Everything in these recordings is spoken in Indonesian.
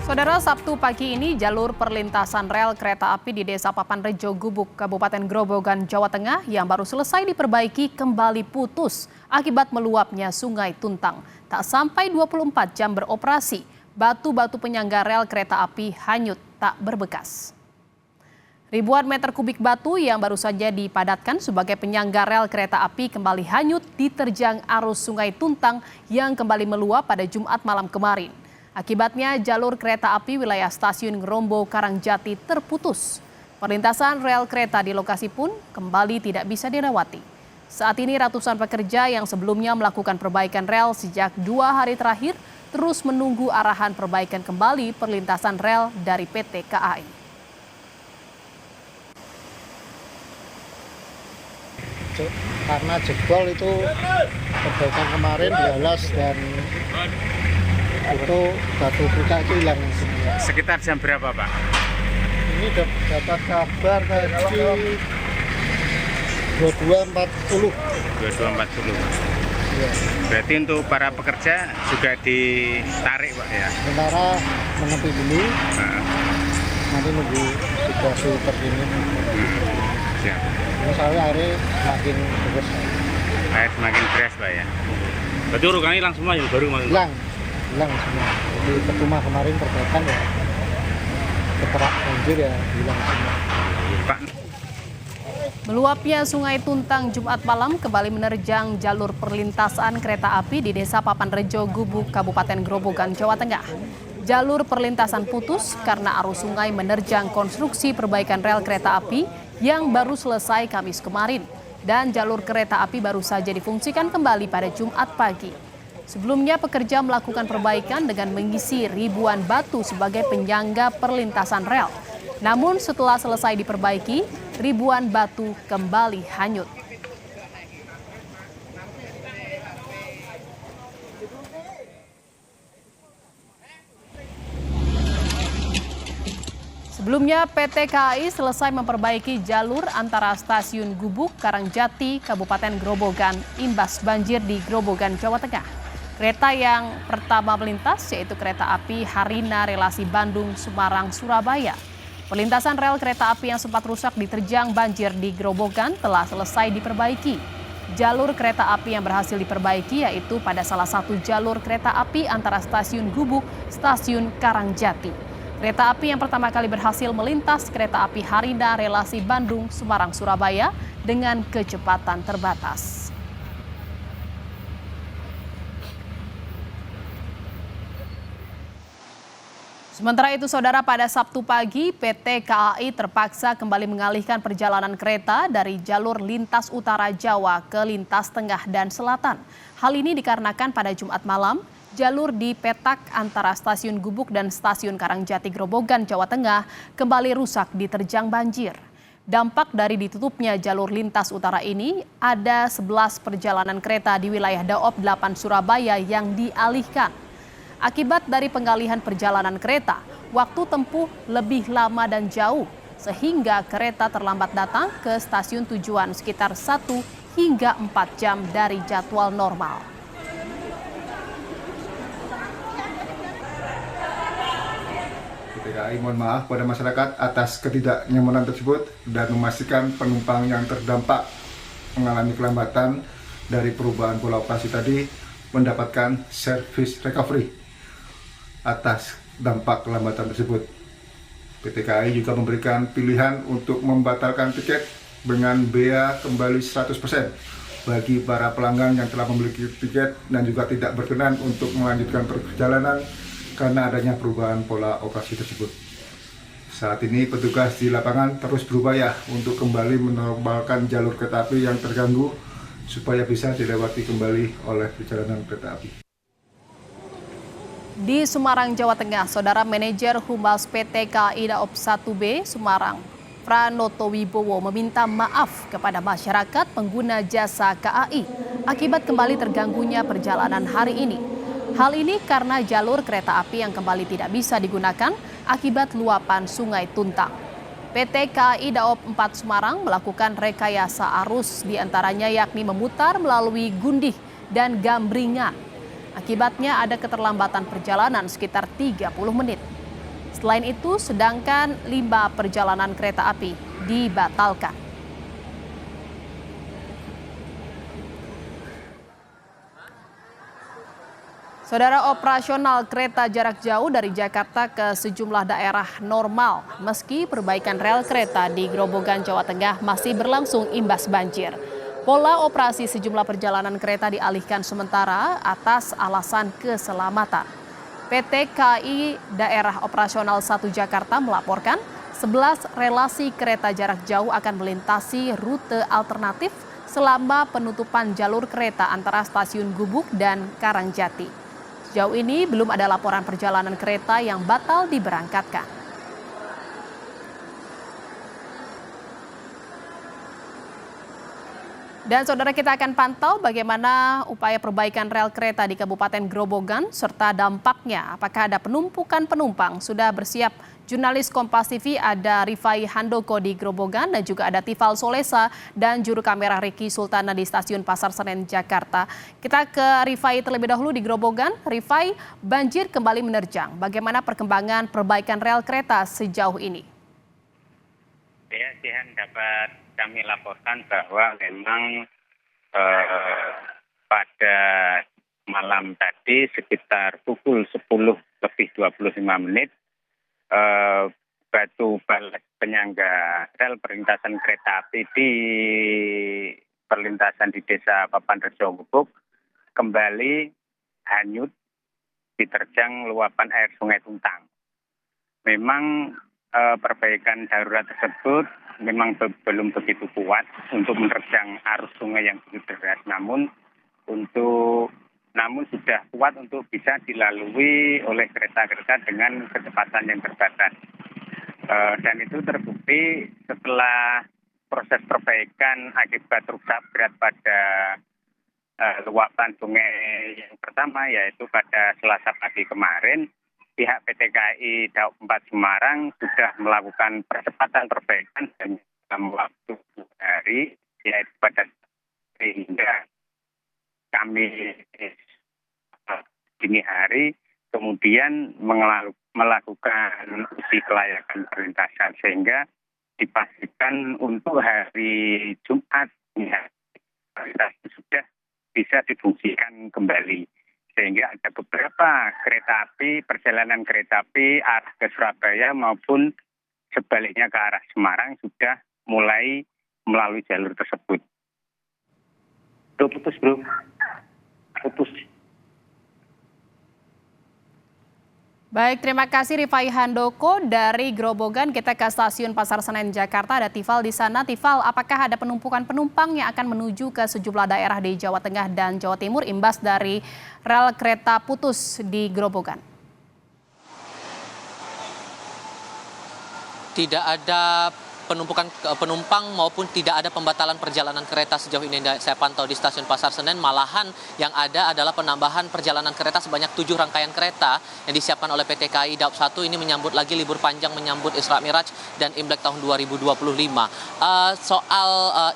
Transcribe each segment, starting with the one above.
Saudara, Sabtu pagi ini jalur perlintasan rel kereta api di Desa Papanrejo, Gubuk, Kabupaten Grobogan, Jawa Tengah yang baru selesai diperbaiki kembali putus akibat meluapnya Sungai Tuntang. Tak sampai 24 jam beroperasi, batu-batu penyangga rel kereta api hanyut tak berbekas. Ribuan meter kubik batu yang baru saja dipadatkan sebagai penyangga rel kereta api kembali hanyut diterjang arus Sungai Tuntang yang kembali meluap pada Jumat malam kemarin. Akibatnya jalur kereta api wilayah stasiun Ngerombo Karangjati terputus. Perlintasan rel kereta di lokasi pun kembali tidak bisa dilewati. Saat ini ratusan pekerja yang sebelumnya melakukan perbaikan rel sejak 2 hari terakhir terus menunggu arahan perbaikan kembali perlintasan rel dari PT KAI. Karena jebol itu perbaikan kemarin dialas dan itu batu kita itu hilang semua. Sekitar jam berapa, Pak? Ini dapat kabar tadi 22.40. 22.40. Ya. Berarti untuk para pekerja juga ditarik, Pak, ya? Sementara menepi dulu, nanti nunggu situasi terkini. Siap. Ini soalnya hari makin deras. Air semakin deras, Pak, ya? Berarti urukannya hilang semua ya, baru kemarin? Hilang semua. Di Ketuma kemarin perbaikan ya, keterak banjir ya, hilang semua. Pak. Meluapnya Sungai Tuntang Jumat malam kembali menerjang jalur perlintasan kereta api di Desa Papanrejo, Gubuk, Kabupaten Grobogan, Jawa Tengah. Jalur perlintasan putus karena arus sungai menerjang konstruksi perbaikan rel kereta api yang baru selesai Kamis kemarin. Dan jalur kereta api baru saja difungsikan kembali pada Jumat pagi. Sebelumnya pekerja melakukan perbaikan dengan mengisi ribuan batu sebagai penyangga perlintasan rel. Namun setelah selesai diperbaiki, ribuan batu kembali hanyut. Sebelumnya PT KAI selesai memperbaiki jalur antara stasiun Gubuk, Karangjati, Kabupaten Grobogan, imbas banjir di Grobogan, Jawa Tengah. Kereta yang pertama melintas yaitu kereta api Harina relasi Bandung, Semarang, Surabaya. Perlintasan rel kereta api yang sempat rusak diterjang banjir di Grobogan telah selesai diperbaiki. Jalur kereta api yang berhasil diperbaiki yaitu pada salah satu jalur kereta api antara stasiun Gubuk, stasiun Karangjati. Kereta api yang pertama kali berhasil melintas kereta api Harina relasi Bandung, Semarang, Surabaya dengan kecepatan terbatas. Sementara itu, Saudara, pada Sabtu pagi PT KAI terpaksa kembali mengalihkan perjalanan kereta dari jalur lintas utara Jawa ke lintas tengah dan selatan. Hal ini dikarenakan pada Jumat malam, jalur di petak antara stasiun Gubuk dan stasiun Karangjati Grobogan, Jawa Tengah kembali rusak diterjang banjir. Dampak dari ditutupnya jalur lintas utara ini, ada 11 perjalanan kereta di wilayah Daop 8 Surabaya yang dialihkan. Akibat dari pengalihan perjalanan kereta, waktu tempuh lebih lama dan jauh, sehingga kereta terlambat datang ke stasiun tujuan sekitar 1 hingga 4 jam dari jadwal normal. PT KAI mohon maaf pada masyarakat atas ketidaknyamanan tersebut dan memastikan penumpang yang terdampak mengalami kelambatan dari perubahan pola operasi tadi mendapatkan service recovery atas dampak kelambatan tersebut. PT KAI juga memberikan pilihan untuk membatalkan tiket dengan bea kembali 100% bagi para pelanggan yang telah memiliki tiket dan juga tidak berkenan untuk melanjutkan perjalanan karena adanya perubahan pola operasi tersebut. Saat ini petugas di lapangan terus berupaya untuk kembali menormalkan jalur kereta api yang terganggu supaya bisa dilewati kembali oleh perjalanan kereta api. Di Semarang, Jawa Tengah, Saudara, Manajer Humas PT KAI Daop 1B Semarang, Pranoto Wibowo, meminta maaf kepada masyarakat pengguna jasa KAI akibat kembali terganggunya perjalanan hari ini. Hal ini karena jalur kereta api yang kembali tidak bisa digunakan akibat luapan Sungai Tuntang. PT KAI Daop 4 Semarang melakukan rekayasa arus diantaranya yakni memutar melalui Gundih dan Gambringan. Akibatnya ada keterlambatan perjalanan sekitar 30 menit. Selain itu, sedangkan 5 perjalanan kereta api dibatalkan. Saudara, operasional kereta jarak jauh dari Jakarta ke sejumlah daerah normal, meski perbaikan rel kereta di Grobogan, Jawa Tengah masih berlangsung imbas banjir. Pola operasi sejumlah perjalanan kereta dialihkan sementara atas alasan keselamatan. PT KAI Daerah Operasional 1 Jakarta melaporkan 11 relasi kereta jarak jauh akan melintasi rute alternatif selama penutupan jalur kereta antara Stasiun Gubuk dan Karangjati. Sejauh ini belum ada laporan perjalanan kereta yang batal diberangkatkan. Dan saudara, kita akan pantau bagaimana upaya perbaikan rel kereta di Kabupaten Grobogan serta dampaknya. Apakah ada penumpukan penumpang? Sudah bersiap jurnalis Kompas TV, ada Rifai Handoko di Grobogan dan juga ada Tifal Solesa dan juru kamera Ricky Sultana di Stasiun Pasar Senen, Jakarta. Kita ke Rifai terlebih dahulu di Grobogan. Rifai, banjir kembali menerjang. Bagaimana perkembangan perbaikan rel kereta sejauh ini? Ya, Jihan, dapat kami laporkan bahwa memang pada malam tadi sekitar pukul 10:25 batu balas penyangga rel perlintasan kereta api di perlintasan di Desa Papanrejo Gubuk kembali hanyut diterjang luapan air Sungai Tuntang. Memang perbaikan darurat tersebut memang belum begitu kuat untuk menerjang arus sungai yang begitu deras, namun sudah kuat untuk bisa dilalui oleh kereta-kereta dengan kecepatan yang terbatas. Dan itu terbukti setelah proses perbaikan akibat rusak berat pada luapan sungai yang pertama, yaitu pada Selasa pagi kemarin. Pihak PT KAI Daob 4 Semarang sudah melakukan percepatan perbaikan dalam waktu 2 hari, yaitu pada hingga Kamis dini hari, kemudian melakukan uji kelayakan perlintasan sehingga dipastikan untuk hari Jumat perlintasan sudah bisa difungsikan kembali. Sehingga ada beberapa kereta api, perjalanan kereta api arah ke Surabaya maupun sebaliknya ke arah Semarang sudah mulai melalui jalur tersebut. Putus. Baik, terima kasih Rifai Handoko dari Grobogan. Kita ke Stasiun Pasar Senen, Jakarta. Ada Tifal di sana. Tifal, apakah ada penumpukan penumpang yang akan menuju ke sejumlah daerah di Jawa Tengah dan Jawa Timur imbas dari rel kereta putus di Grobogan? Tidak ada penumpukan penumpang maupun tidak ada pembatalan perjalanan kereta sejauh ini saya pantau di Stasiun Pasar Senen. Malahan yang ada adalah penambahan perjalanan kereta sebanyak 7 rangkaian kereta yang disiapkan oleh PT KAI Daob 1 ini menyambut lagi libur panjang, menyambut Isra Miraj dan Imlek tahun 2025. Soal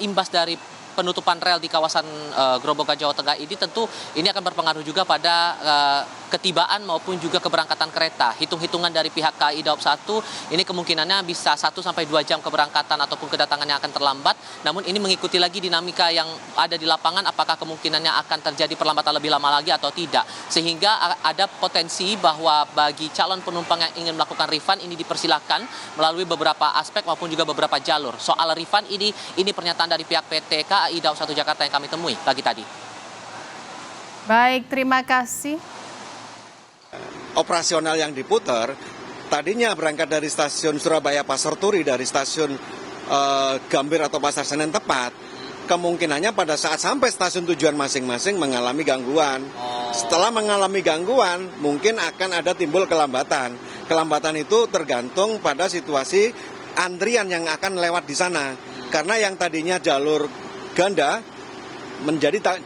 imbas dari penutupan rel di kawasan Grobogan, Jawa Tengah ini tentu ini akan berpengaruh juga pada ketibaan maupun juga keberangkatan kereta. Hitung-hitungan dari pihak KAI Daob 1 ini kemungkinannya bisa 1 sampai 2 jam keberangkatan ataupun kedatangannya akan terlambat. Namun ini mengikuti lagi dinamika yang ada di lapangan, apakah kemungkinannya akan terjadi perlambatan lebih lama lagi atau tidak. Sehingga ada potensi bahwa bagi calon penumpang yang ingin melakukan refund ini dipersilakan melalui beberapa aspek maupun juga beberapa jalur. Soal refund ini pernyataan dari pihak PT KAI Daob 1 Jakarta yang kami temui pagi tadi. Baik, terima kasih. Operasional yang diputar tadinya berangkat dari stasiun Surabaya Pasar Turi, dari stasiun Gambir atau Pasar Senen tepat, kemungkinannya pada saat sampai stasiun tujuan masing-masing mengalami gangguan. Setelah mengalami gangguan mungkin akan ada timbul kelambatan. Kelambatan itu tergantung pada situasi antrian yang akan lewat di sana, karena yang tadinya jalur ganda menjadi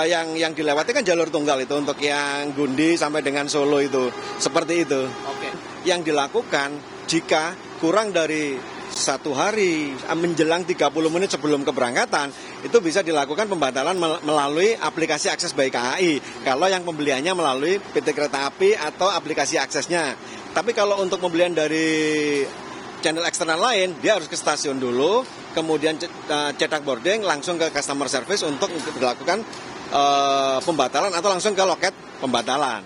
yang dilewati kan jalur tunggal itu untuk yang Gundi sampai dengan Solo itu, seperti itu. Oke. Yang dilakukan jika kurang dari 1 hari menjelang 30 menit sebelum keberangkatan itu bisa dilakukan pembatalan melalui aplikasi akses by KAI kalau yang pembeliannya melalui PT Kereta Api atau aplikasi aksesnya. Tapi kalau untuk pembelian dari channel eksternal lain, dia harus ke stasiun dulu, kemudian cetak boarding, langsung ke customer service untuk dilakukan pembatalan atau langsung ke loket pembatalan.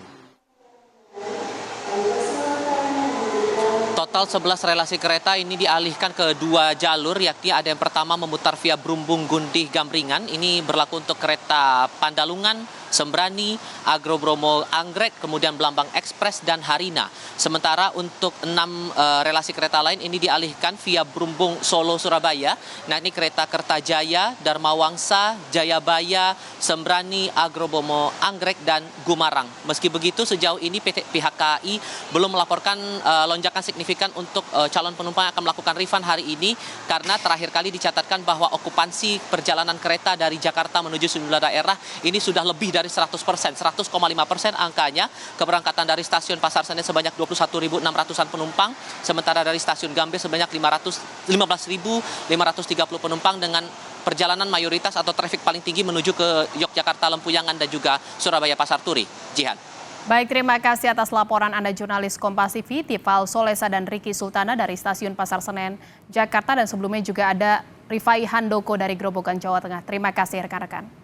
Total 11 relasi kereta ini dialihkan ke 2 jalur, yakni ada yang pertama memutar via Brumbung, Gundih, Gamringan. Ini berlaku untuk kereta Pandalungan, Sembrani, Agrobromo, Anggrek, kemudian Blambang Ekspres, dan Harina. Sementara untuk 6 relasi kereta lain ini dialihkan via Brumbung, Solo, Surabaya. Nah, ini kereta Kertajaya, Dharma Wangsa, Jayabaya, Sembrani, Agrobromo, Anggrek, dan Gumarang. Meski begitu, sejauh ini pihak KAI belum melaporkan lonjakan signifikan untuk calon penumpang yang akan melakukan refund hari ini, karena terakhir kali dicatatkan bahwa okupansi perjalanan kereta dari Jakarta menuju sejumlah daerah ini sudah lebih dari 100%, 100,5% angkanya. Keberangkatan dari stasiun Pasar Senen sebanyak 21.600-an penumpang, sementara dari stasiun Gambir sebanyak 15.530 penumpang dengan perjalanan mayoritas atau trafik paling tinggi menuju ke Yogyakarta, Lempuyangan, dan juga Surabaya Pasar Turi. Jihan. Baik, terima kasih atas laporan Anda jurnalis Kompas TV, Tifal Solesa dan Riki Sultana dari Stasiun Pasar Senen, Jakarta, dan sebelumnya juga ada Rifai Handoko dari Grobogan, Jawa Tengah. Terima kasih rekan-rekan.